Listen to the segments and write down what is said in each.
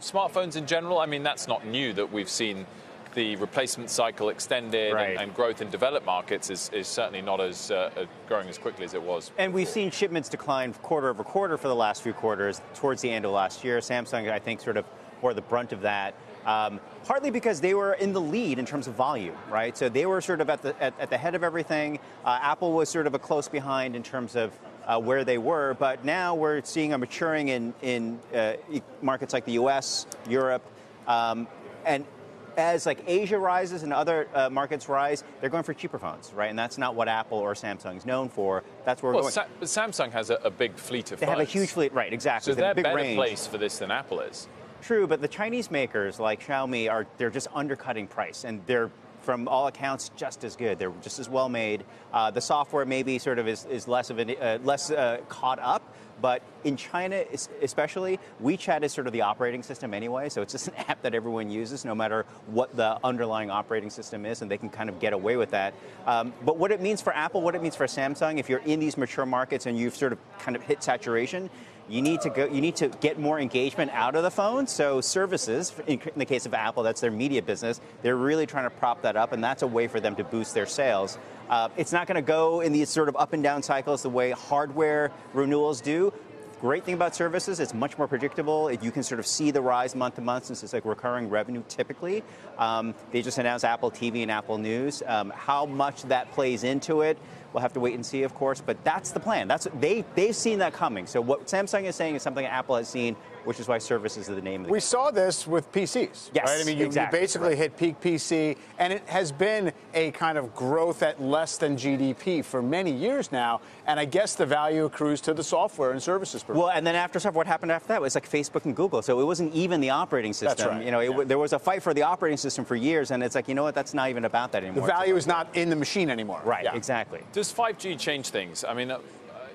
smartphones in general, I mean, that's not new that we've seen the replacement cycle extended, right. and growth in developed markets is certainly not as growing as quickly as it was. And we've seen shipments decline quarter over quarter for the last few quarters towards the end of last year. Samsung, I think, sort of bore the brunt of that, partly because they were in the lead in terms of volume, right? So they were sort of at the head of everything. Apple was sort of a close behind in terms of where they were, but now we're seeing a maturing in markets like the U.S., Europe, and as like Asia rises and other markets rise, they're going for cheaper phones, right? And that's not what Apple or Samsung is known for. That's where we're going. But Samsung has a big fleet of phones. They have a huge fleet, right? Exactly. So they're a better range. place for this than Apple is. True, but the Chinese makers like Xiaomi they're just undercutting price, and they're, from all accounts, just as good. They're just as well made. The software maybe sort of is less of less caught up. But in China, especially, WeChat is sort of the operating system anyway, so it's just an app that everyone uses, no matter what the underlying operating system is, and they can kind of get away with that. But what it means for Apple, what it means for Samsung, if you're in these mature markets and you've sort of kind of hit saturation, you need to get more engagement out of the phone. So services, in the case of Apple, that's their media business, they're really trying to prop that up, and that's a way for them to boost their sales. It's not going to go in these sort of up and down cycles the way hardware renewals do. Great thing about services, it's much more predictable. You can sort of see the rise month to month, since it's like recurring revenue typically. They just announced Apple TV and Apple News. How much that plays into it, we'll have to wait and see, of course, but that's the plan. They've seen that coming. So what Samsung is saying is something Apple has seen, which is why services is the name of the game. We saw this with PCs, yes, right? I mean, you basically hit peak PC, and it has been a kind of growth at less than GDP for many years now, and I guess the value accrues to the software and services providers. Well, and then after software, what happened after that was like Facebook and Google, so it wasn't even the operating system. That's right. You know, there was a fight for the operating system for years, and it's like, you know what, that's not even about that anymore. The value is not in the machine anymore. Right, exactly. Does 5G change things? I mean,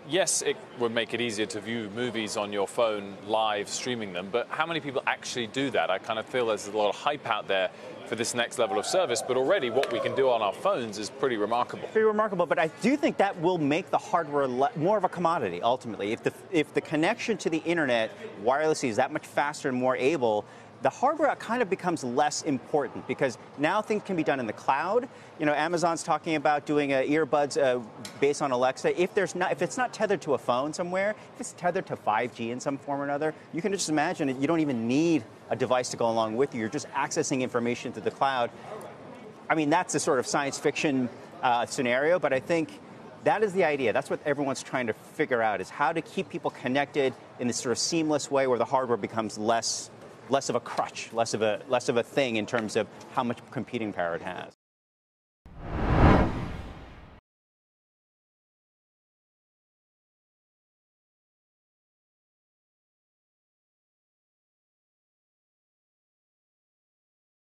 yes, it would make it easier to view movies on your phone live, streaming them, but how many people actually do that? I kind of feel there's a lot of hype out there for this next level of service, but already what we can do on our phones is pretty remarkable. Pretty remarkable, but I do think that will make the hardware more of a commodity, ultimately. If the connection to the internet wirelessly is that much faster and more able, the hardware kind of becomes less important, because now things can be done in the cloud. You know, Amazon's talking about doing earbuds based on Alexa. If it's not tethered to a phone somewhere, if it's tethered to 5G in some form or another, you can just imagine it. You don't even need a device to go along with you. You're just accessing information to the cloud. I mean, that's a sort of science fiction scenario, but I think that is the idea. That's what everyone's trying to figure out, is how to keep people connected in this sort of seamless way where the hardware becomes less of a crutch, less of a thing in terms of how much computing power it has.